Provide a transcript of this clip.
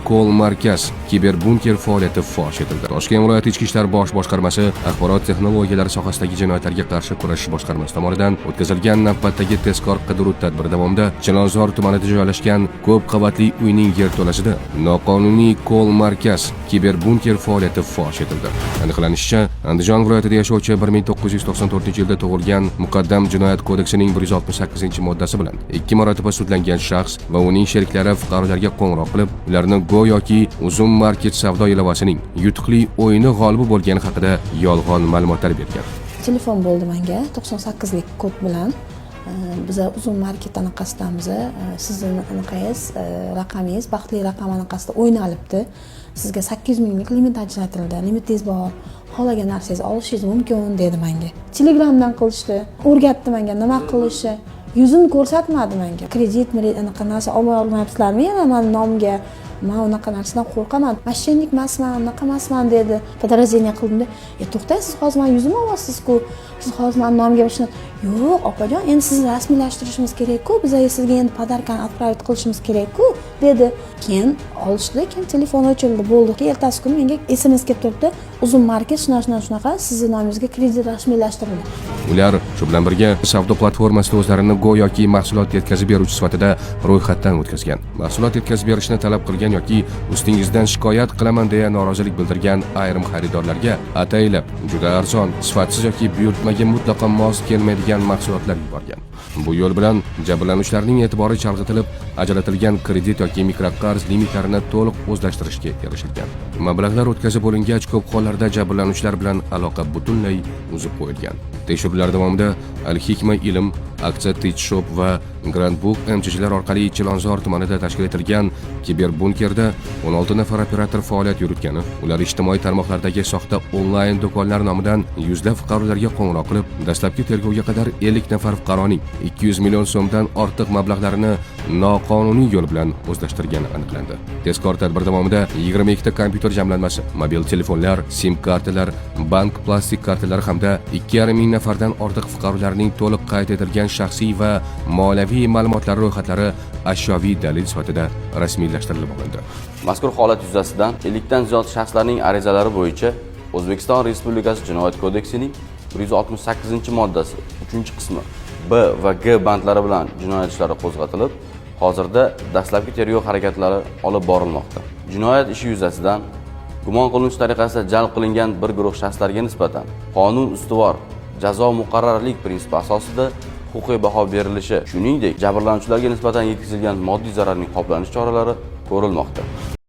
Call Markaz kiberbunker faoliyati fosh etildi. Toshkent viloyati Ichki ishlar bosh boshqarmasi axborot texnologiyalari sohasidagi jinoyatlarga qarshi kurashish boshqarmasi tomonidan o'tkazilgan navbatdagi tezkor qidiruv tadbiri davomida Chilonzor tumanida joylashgan ko'p qavatli uyning yerto'lasida noqonuniy Call Markaz kiberbunker faoliyati fosh etildi. Aniqlanishicha, Andijon viloyatida yashovchi 1994-yilda tug'ilgan Muqaddam Jinoyat kodeksining 168-moddasi bilan 2 marotaba sudlangan shaxs va uning sheriklari fuqarolarga qo'ng'iroq qilib, ularni go'yoki Uzum Market savdo ilovasining yutuqli o'yini g'olibi bo'lgani haqida yolg'on ma'lumotlar bergan. Telefon bo'ldi menga 98lik kod bilan. Biz Uzum Market anaqasidamiz. Sizning anaqangiz, raqamingiz, baxtli raqam anaqasida o'ynalibdi. Sizga 800 minglik limit ajratildi. Limitingiz bor. Xohlagan narsangizni olishingiz mumkin dedi menga. Telegramdan qilishdi. O'rgatdi menga nima qilishni. Yuzini ko'rsatmadi menga. Kredit, anaqa narsa olmayapsizlarmi? Yana men nomga men unaqa narsadan qo'rqaman. Mashinanik emasman, unaqa emasman dedi. Podrazeniya qildim-da, to'xtang, siz hozir men yuzimni olyapsiz-ku. Siz hozir men nomga boshini. Yo'q, opajon, endi sizni rasmiylashtirishimiz kerak-ku. Biz sizga endi podarkani отправить qilishimiz kerak-ku, dedi. Keyin olishdi, keyin telefon o'childi, bo'ldi. Ertasi kuni menga SMS kelib turibdi. Uzum Market shunaqa, sizning nomingizga kredit rasmiylashtirildi. Ular shu bilan birga savdo platformasida o'zlarini go'yoki mahsulot yetkazib beruvchi sifatida ro'yxatdan o'tkazgan. Mahsulot yetkazib berishni talab qilgan yoki ustingizdan shikoyat qilaman deya norozilik bildirgan ayrim xaridorlarga ataylab juda arzon, sifatsiz yoki buyurtmaga mutlaqo mos kelmaydigan mahsulotlar yuborgan. Bu yo'l bilan jabrlanuvchilarning e'tibori chalg'itilib, ajratilgan kredit yoki mikroqarz limitlarini to'liq o'zlashtirishga erishilgan. Mablag'lar o'tkazib bo'lingach, ko'p hollarda jabrlanuvchilar bilan aloqa butunlay uzib qo'yilgan. Tekshiruvlar davomida Al-Hikma Ilm, Aksiya Tech Shop va Grand Book MCHlar orqali Chilonzor tumanida tashkil etilgan kiberbunkerda 16 nafar operator faoliyat yuritgani, ular ijtimoiy tarmoqlardagi soxta onlayn do'konlar nomidan yuzlab fuqarolarga qo'ng'iroq qilib, dastlabki tergovga qadar 50 nafar fuqaroning 200 million so'mdan ortiq mablag'larini noqonuniy yo'l bilan o'zlashtirgani aniqlandi. Tezkor tadbir davomida 22 ta kompyuter jamlanmasi, mobil telefonlar, SIM kartalar, bank plastik kartalari hamda 2,5 ming nafardan ortiq fuqarolarning to'liq qayd etilgan shaxsiy va moliyaviy ma'lumotlari ro'yxatlari ashyoviy dalil sifatida rasmiylashtirilib olindi. Mazkur holat yuzasidan 50 dan ziyod shaxslarning arizalari bo'yicha O'zbekiston Respublikasi Jinoyat kodeksining 168-moddasi 3-qismi B va G bandlari bilan jinoyat ishlari qo'zg'atilib, hozirda dastlabki tergov harakatlari olib borilmoqda. Jinoyat ishi yuzasidan gumon qilinuvchi tariqasida jalb qilingan bir guruh shaxslarga nisbatan qonun ustuvor jazo muqarrarlik prinsipi asosida huquqiy baho berilishi, shuningdek, jabrlanuvchilarga nisbatan yetkazilgan moddiy zararning qoplanish choralari ko'rilmoqda.